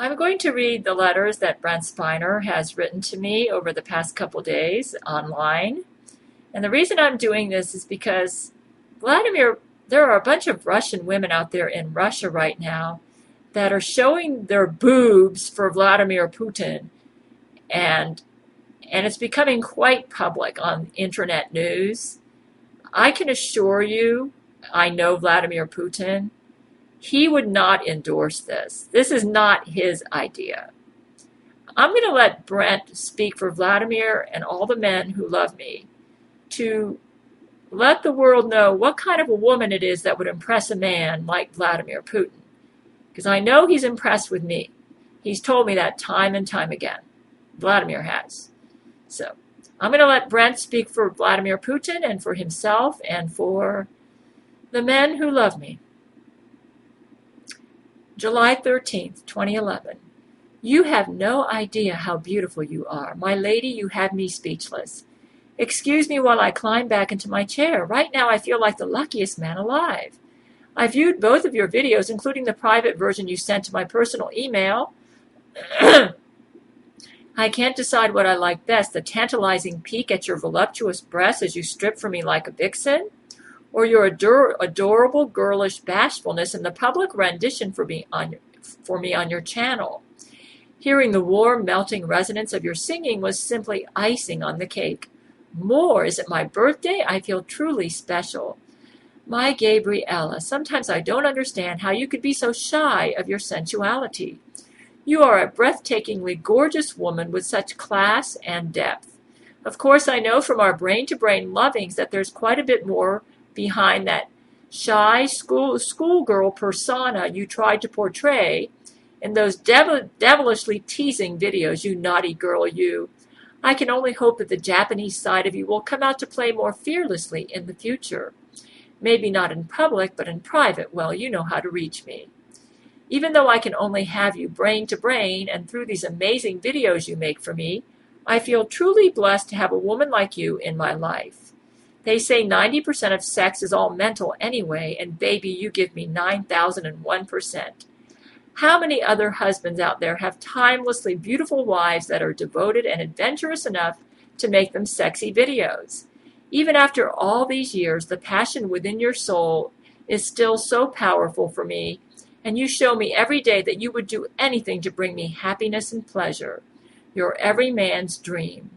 I'm going to read the letters that Brent Spiner has written to me over the past couple days online. And the reason I'm doing this is because Vladimir, there are a bunch of Russian women out there in Russia right now that are showing their boobs for Vladimir Putin. And it's becoming quite public on internet news. I can assure you, I know Vladimir Putin. He would not endorse this. This is not his idea. I'm going to let Brent speak for Vladimir and all the men who love me to let the world know what kind of a woman it is that would impress a man like Vladimir Putin. Because I know he's impressed with me. He's told me that time and time again. Vladimir has. So I'm going to let Brent speak for Vladimir Putin and for himself and for the men who love me. July 13th, 2011. You have no idea how beautiful you are. My lady, you have me speechless. Excuse me while I climb back into my chair. Right now I feel like the luckiest man alive. I viewed both of your videos, including the private version you sent to my personal email. I can't decide what I like best, the tantalizing peek at your voluptuous breasts as you strip for me like a vixen, or your adorable girlish bashfulness in the public rendition for me on your channel. Hearing the warm, melting resonance of your singing was simply icing on the cake. More, is it my birthday? I feel truly special. My Gabrielle, sometimes I don't understand how you could be so shy of your sensuality. You are a breathtakingly gorgeous woman with such class and depth. Of course, I know from our brain-to-brain lovings that there's quite a bit more behind that shy schoolgirl persona you tried to portray in those devilishly teasing videos, you naughty girl, you. I can only hope that the Japanese side of you will come out to play more fearlessly in the future. Maybe not in public, but in private, well, you know how to reach me. Even though I can only have you brain to brain and through these amazing videos you make for me, I feel truly blessed to have a woman like you in my life. They say 90% of sex is all mental anyway, and baby, you give me 9,001%. How many other husbands out there have timelessly beautiful wives that are devoted and adventurous enough to make them sexy videos? Even after all these years, the passion within your soul is still so powerful for me, and you show me every day that you would do anything to bring me happiness and pleasure. You're every man's dream.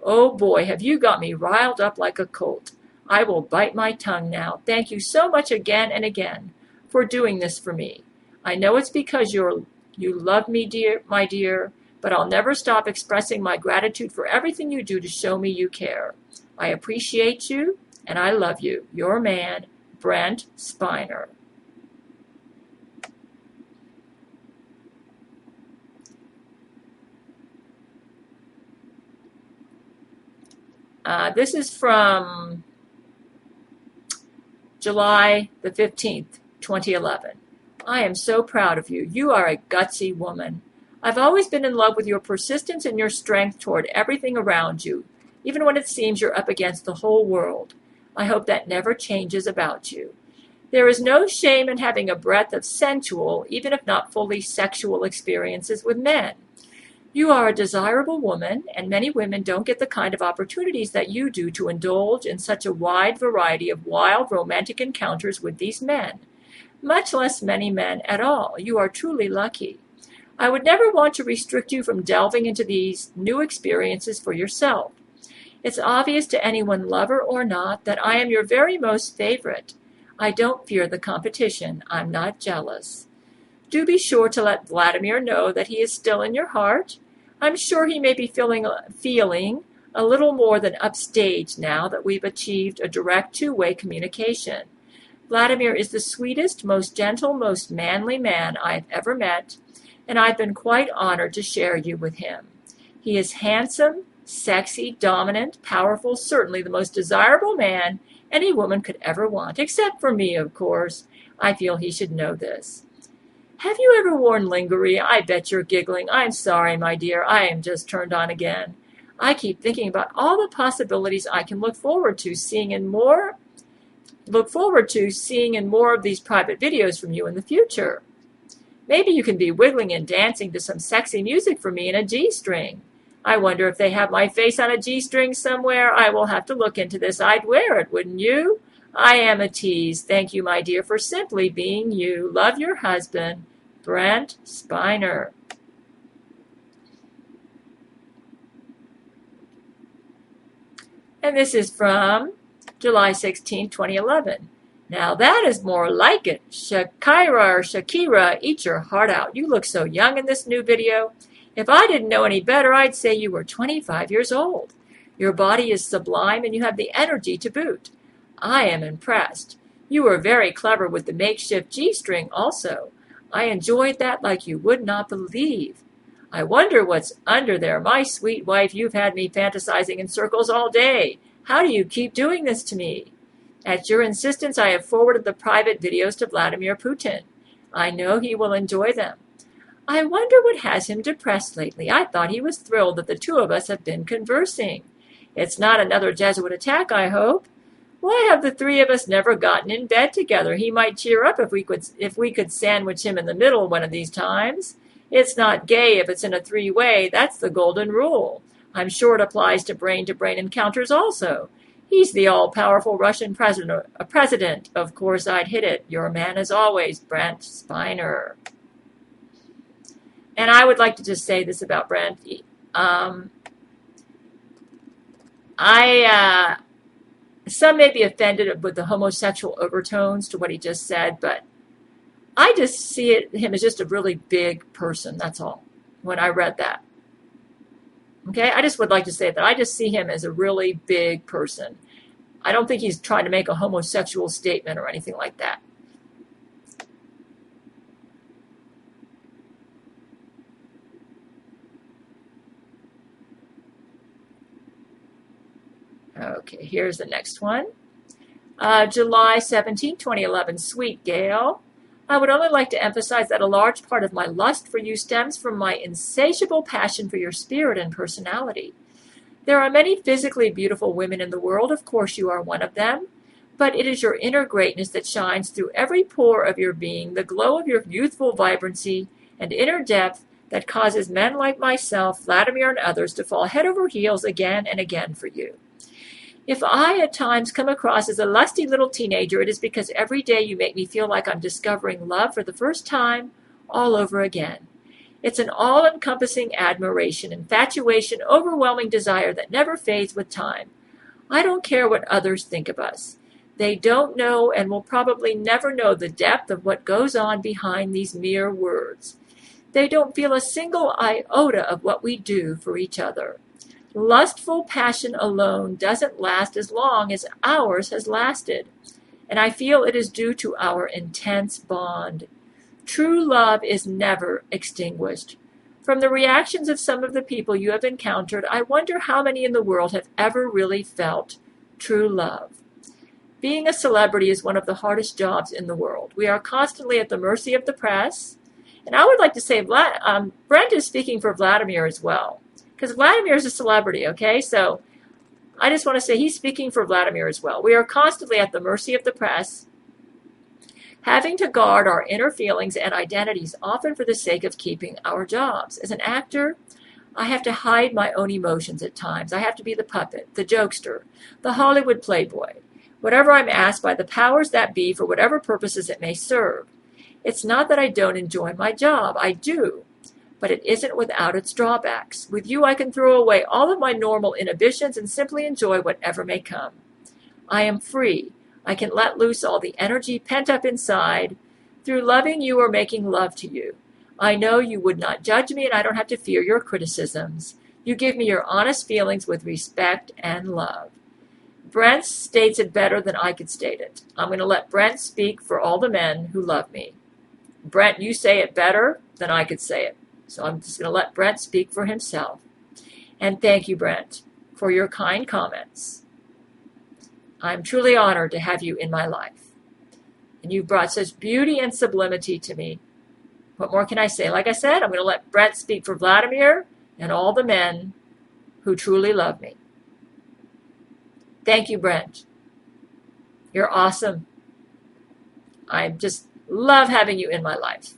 Oh boy, have you got me riled up like a colt. I will bite my tongue now. Thank you so much again and again for doing this for me. I know it's because you love me, dear, my dear, but I'll never stop expressing my gratitude for everything you do to show me you care. I appreciate you, and I love you. Your man, Brent Spiner. This is from July the 15th, 2011. I am so proud of you. You are a gutsy woman. I've always been in love with your persistence and your strength toward everything around you, even when it seems you're up against the whole world. I hope that never changes about you. There is no shame in having a breadth of sensual, even if not fully sexual experiences with men. You are a desirable woman, and many women don't get the kind of opportunities that you do to indulge in such a wide variety of wild romantic encounters with these men, much less many men at all. You are truly lucky. I would never want to restrict you from delving into these new experiences for yourself. It's obvious to anyone, lover or not, that I am your very most favorite. I don't fear the competition. I'm not jealous. Do be sure to let Vladimir know that he is still in your heart. I'm sure he may be feeling a little more than upstaged now that we've achieved a direct two-way communication. Vladimir is the sweetest, most gentle, most manly man I've ever met, and I've been quite honored to share you with him. He is handsome, sexy, dominant, powerful, certainly the most desirable man any woman could ever want, except for me, of course. I feel he should know this. Have you ever worn lingerie? I bet you're giggling. I'm sorry, my dear. I am just turned on again. I keep thinking about all the possibilities I can look forward to seeing in more of these private videos from you in the future. Maybe you can be wiggling and dancing to some sexy music for me in a G-string. I wonder if they have my face on a G-string somewhere. I will have to look into this. I'd wear it, wouldn't you? I am a tease. Thank you, my dear, for simply being you. Love your husband, Brent Spiner. And this is from July 16, 2011. Now that is more like it. Shakira, eat your heart out. You look so young in this new video. If I didn't know any better, I'd say you were 25 years old. Your body is sublime and you have the energy to boot. I am impressed. You were very clever with the makeshift G-string also. I enjoyed that like you would not believe. I wonder what's under there. My sweet wife, you've had me fantasizing in circles all day. How do you keep doing this to me? At your insistence, I have forwarded the private videos to Vladimir Putin. I know he will enjoy them. I wonder what has him depressed lately. I thought he was thrilled that the two of us have been conversing. It's not another Jesuit attack, I hope. Why have the three of us never gotten in bed together? He might cheer up if we could sandwich him in the middle one of these times. It's not gay if it's in a three-way. That's the golden rule. I'm sure it applies to brain-to-brain encounters also. He's the all-powerful Russian president. Of course I'd hit it. Your man as always, Brent Spiner. And I would like to just say this about Brent. Some may be offended with the homosexual overtones to what he just said, but I just see him as just a really big person, that's all, when I read that. Okay, I just would like to say that I just see him as a really big person. I don't think he's trying to make a homosexual statement or anything like that. Okay, here's the next one. July 17, 2011. Sweet Gail. I would only like to emphasize that a large part of my lust for you stems from my insatiable passion for your spirit and personality. There are many physically beautiful women in the world. Of course, you are one of them. But it is your inner greatness that shines through every pore of your being, the glow of your youthful vibrancy and inner depth that causes men like myself, Vladimir, and others to fall head over heels again and again for you. If I at times come across as a lusty little teenager, it is because every day you make me feel like I'm discovering love for the first time all over again. It's an all-encompassing admiration, infatuation, overwhelming desire that never fades with time. I don't care what others think of us. They don't know and will probably never know the depth of what goes on behind these mere words. They don't feel a single iota of what we do for each other. Lustful passion alone doesn't last as long as ours has lasted, and I feel it is due to our intense bond. True love is never extinguished. From the reactions of some of the people you have encountered, I wonder how many in the world have ever really felt true love. Being a celebrity is one of the hardest jobs in the world. We are constantly at the mercy of the press, and I would like to say Brent is speaking for Vladimir as well. Because Vladimir is a celebrity, okay? So I just want to say he's speaking for Vladimir as well. We are constantly at the mercy of the press, having to guard our inner feelings and identities, often for the sake of keeping our jobs. As an actor, I have to hide my own emotions at times. I have to be the puppet, the jokester, the Hollywood playboy, whatever I'm asked by the powers that be for whatever purposes it may serve. It's not that I don't enjoy my job. I do. But it isn't without its drawbacks. With you, I can throw away all of my normal inhibitions and simply enjoy whatever may come. I am free. I can let loose all the energy pent up inside through loving you or making love to you. I know you would not judge me, and I don't have to fear your criticisms. You give me your honest feelings with respect and love. Brent states it better than I could state it. I'm going to let Brent speak for all the men who love me. Brent, you say it better than I could say it. So I'm just going to let Brent speak for himself. And thank you, Brent, for your kind comments. I'm truly honored to have you in my life. And you've brought such beauty and sublimity to me. What more can I say? Like I said, I'm going to let Brent speak for Vladimir and all the men who truly love me. Thank you, Brent. You're awesome. I just love having you in my life.